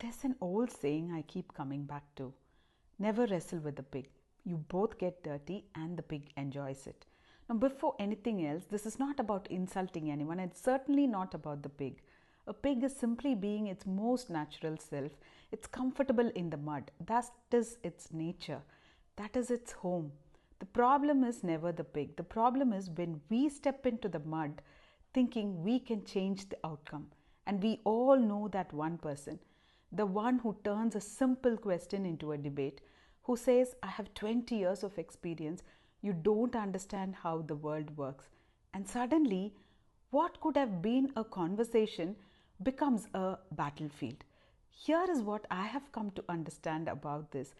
There's an old saying I keep coming back to: never wrestle with the pig. You both get dirty and the pig enjoys it. Now, before anything else, this is not about insulting anyone. It's certainly not about the pig. A pig is simply being its most natural self. It's comfortable in the mud. That is its nature. That is its home. The problem is never the pig. The problem is when we step into the mud thinking we can change the outcome. And we all know that one person, the one who turns a simple question into a debate, who says, I have 20 years of experience, you don't understand how the world works. And suddenly, what could have been a conversation becomes a battlefield. Here is what I have come to understand about this: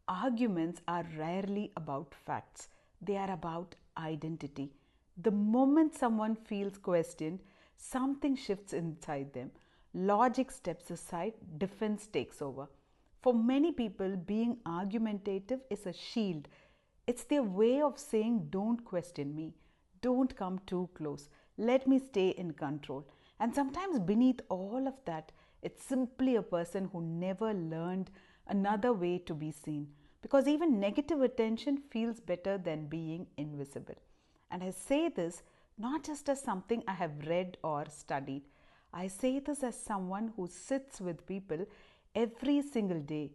arguments are rarely about facts, they are about identity. The moment someone feels questioned, something shifts inside them. Logic steps aside, defense takes over. For many people, being argumentative is a shield. It's their way of saying, don't question me, don't come too close, let me stay in control. And sometimes, beneath all of that, it's simply a person who never learned another way to be seen. Because even negative attention feels better than being invisible. And I say this not just as something I have read or studied. I say this as someone who sits with people every single day.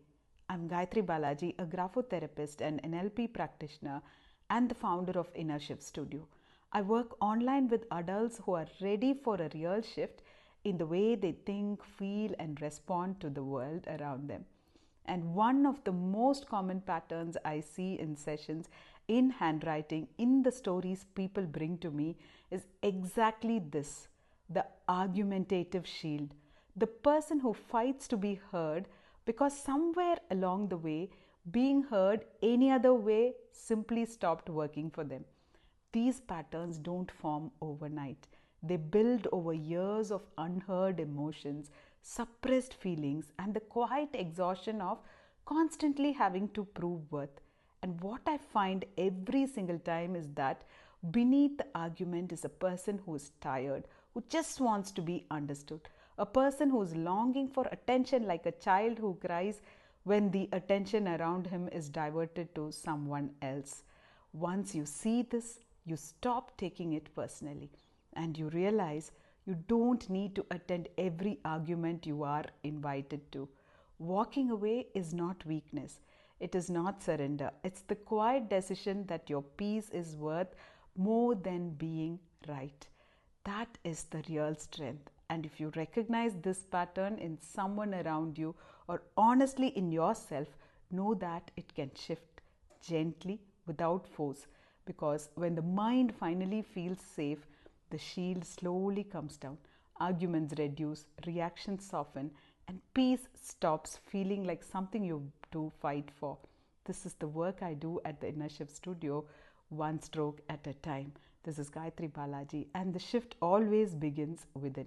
I'm Gayatri Balaji, a graphotherapist and NLP practitioner and the founder of Inner Shift Studio. I work online with adults who are ready for a real shift in the way they think, feel, and respond to the world around them. And one of the most common patterns I see in sessions, in handwriting, in the stories people bring to me is exactly this: the argumentative shield. The person who fights to be heard because somewhere along the way, being heard any other way simply stopped working for them. These patterns don't form overnight. They build over years of unheard emotions, suppressed feelings, and the quiet exhaustion of constantly having to prove worth. And what I find every single time is that beneath the argument is a person who is tired, who just wants to be understood, a person who is longing for attention like a child who cries when the attention around him is diverted to someone else. Once you see this, you stop taking it personally and you realize you don't need to attend every argument you are invited to. Walking away is not weakness. It is not surrender. It's the quiet decision that your peace is worth more than being right. That is the real strength. And if you recognize this pattern in someone around you or honestly in yourself, know that it can shift gently without force. Because when the mind finally feels safe, the shield slowly comes down, arguments reduce, reactions soften, and peace stops feeling like something you have to fight for. This is the work I do at the Inner Shift Studio, one stroke at a time. This is Gayatri Balaji, and the shift always begins within.